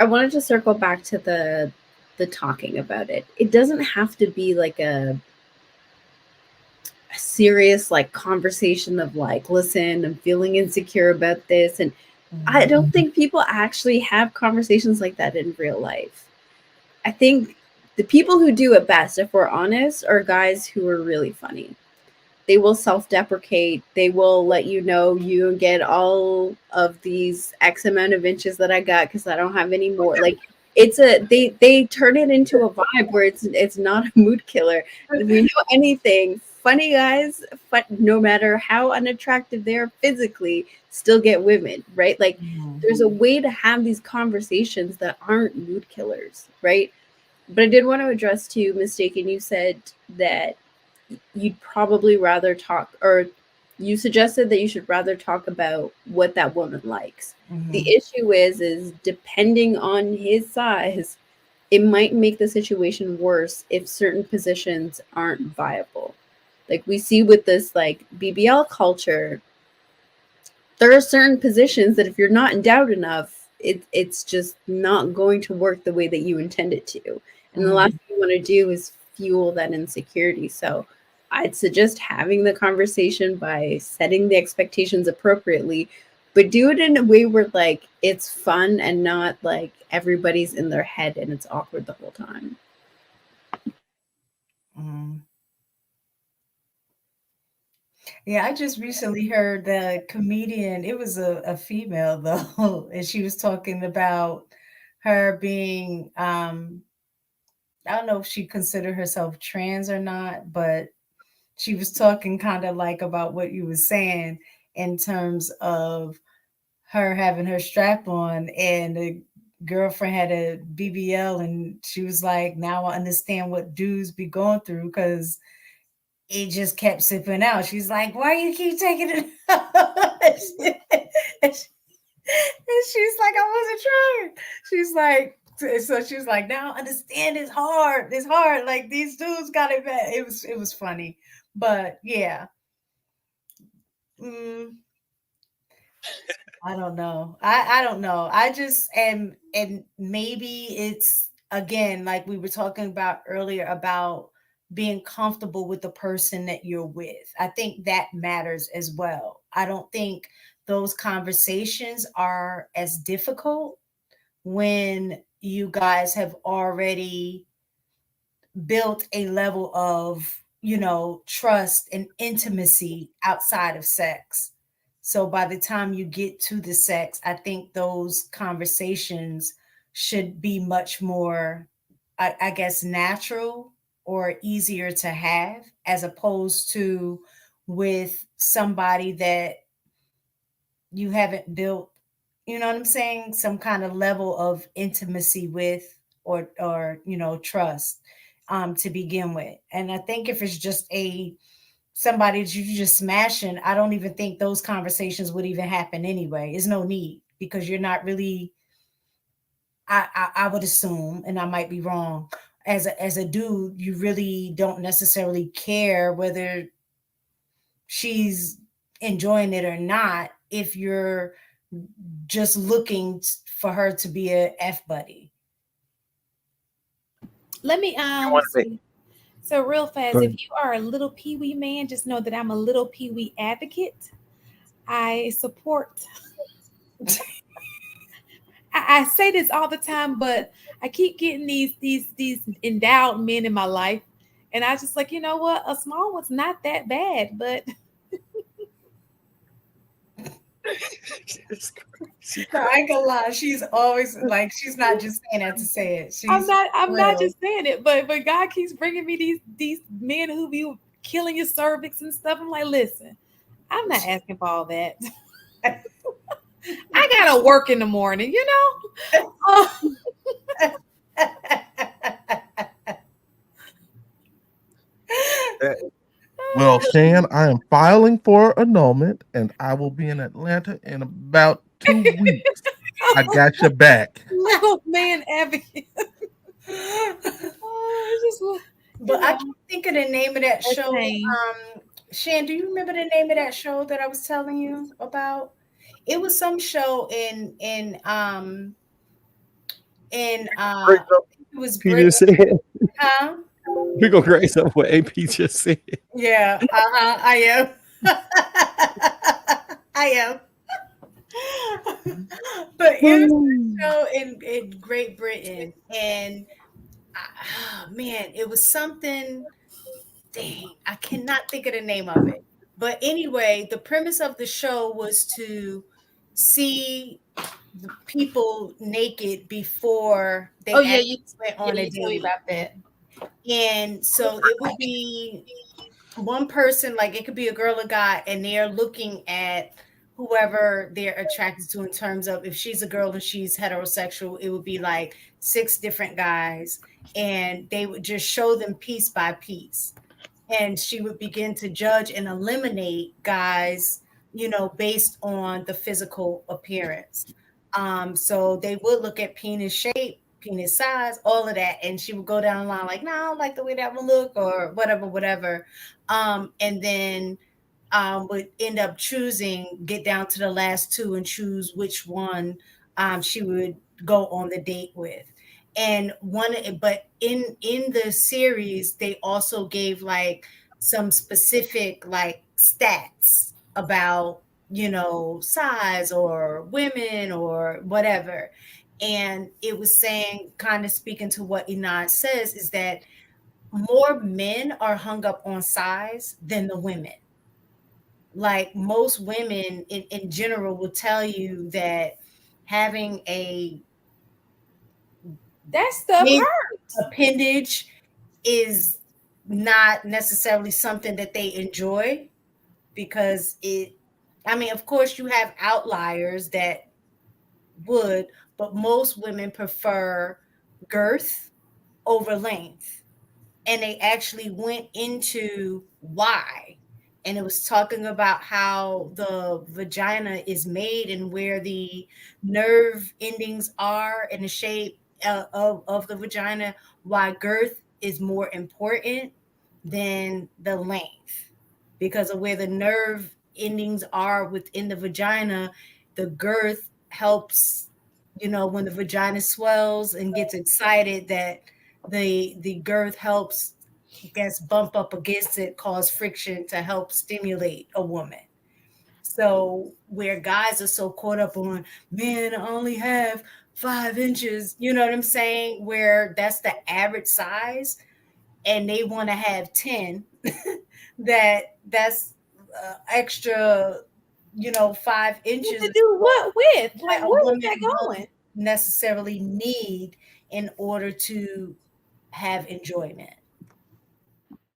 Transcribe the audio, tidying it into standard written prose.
I wanted to circle back to the talking about it. It doesn't have to be like a serious like conversation of like, listen, I'm feeling insecure about this. And I Mhm. don't think people actually have conversations like that in real life. I think the people who do it best, if we're honest, are guys who are really funny. They will self-deprecate. They will let you know you get all of these X amount of inches that I got because I don't have any more. Like it's a they turn it into a vibe where it's not a mood killer. We know anything. Funny guys, no matter how unattractive they are physically, still get women, right? Like Mhm. there's a way to have these conversations that aren't mood killers, right? But I did want to address too, mistaken. You said that you'd probably rather talk, or you suggested that you should rather talk about what that woman likes. The Mhm. issue is depending on his size, it might make the situation worse if certain positions aren't viable. Like we see with this like BBL culture, there are certain positions that if you're not endowed enough, it's just not going to work the way that you intend it to. And the last Mhm. thing you want to do is fuel that insecurity. So I'd suggest having the conversation by setting the expectations appropriately, but do it in a way where like it's fun and not like everybody's in their head and it's awkward the whole time. Mhm. Yeah, I just recently heard the comedian, it was a female though, and she was talking about her being I don't know if she considered herself trans or not, but she was talking kind of like about what you were saying in terms of her having her strap on and the girlfriend had a BBL and she was like, now I understand what dudes be going through because it just kept sipping out. She's like, why you keep taking it out? and she's like, I wasn't trying. She's like, so she's like, now I understand it's hard. It's hard. Like these dudes got it bad. It was funny. But yeah. Mm, I don't know. I don't know. I just am, and maybe it's again like we were talking about earlier about being comfortable with the person that you're with. I think that matters as well. I don't think those conversations are as difficult when you guys have already built a level of, trust and intimacy outside of sex. So by the time you get to the sex, I think those conversations should be much more, I guess, natural or easier to have as opposed to with somebody that you haven't built, you know what I'm saying, some kind of level of intimacy with or trust to begin with. And I think if it's just a somebody that you just smashing, I don't even think those conversations would even happen anyway. There's no need because you're not really, I would assume, and I might be wrong, as a dude, you really don't necessarily care whether she's enjoying it or not if you're just looking for her to be a F buddy. Let me You want to make so real fast, go if ahead. you are a little peewee man, just know that I'm a little peewee advocate. I support I say this all the time, but I keep getting these endowed men in my life. And I just like, you know what? A small one's not that bad, but It's crazy, No, I crazy. ain't gonna lie. She's always like, she's not just saying that to say it. I'm She's not I'm not real. just saying it, but God keeps bringing me these men who be killing your cervix and stuff. I'm like, listen, I'm not asking for all that. I gotta work in the morning, you know? Oh, That- Well, Shan, I am filing for annulment, and I will be in Atlanta in about 2 weeks. I got your back. little man advocate. Oh, it's just you But I can't know, think of the name of that a show. shame. Shan, do you remember the name of that show that I was telling you about? It was some show in And Great stuff. it was He great. just said. Huh? We go crazy on what AP just said. Yeah, I am. I am. But it was a show in Great Britain, and man, it was something. Dang, I cannot think of the name of it. But anyway, the premise of the show was to see the people naked before they Oh yeah, actually went on a you told me date. about that. And so it would be one person, like it could be a girl or guy, and they're looking at whoever they're attracted to in terms of if she's a girl and she's heterosexual, it would be like 6 different guys, and they would just show them piece by piece. And she would begin to judge and eliminate guys, based on the physical appearance. So they would look at penis shape, penis size, all of that, and she would go down the line like, no, I don't like the way that one look, or whatever. And then would end up get down to the last 2 and choose which one she would go on the date with. And but in the series, they also gave like some specific like stats about, size or women or whatever. And it was saying, kind of speaking to what Inan says, is that more men are hung up on size than the women. Like most women in general will tell you that having That stuff big hurts. appendage is not necessarily something that they enjoy, because of course you have outliers that would, but most women prefer girth over length. And they actually went into why. And it was talking about how the vagina is made and where the nerve endings are and the shape of the vagina, why girth is more important than the length. Because of where the nerve endings are within the vagina, the girth helps, when the vagina swells and gets excited, that the girth helps, I guess, bump up against it, cause friction to help stimulate a woman. So where guys are so caught up on, man, I only have 5 inches, you know what I'm saying? Where that's the average size, and they want to have 10, that's extra, 5 inches. To do what with? Like, A where is woman that won't going? necessarily need in order to have enjoyment.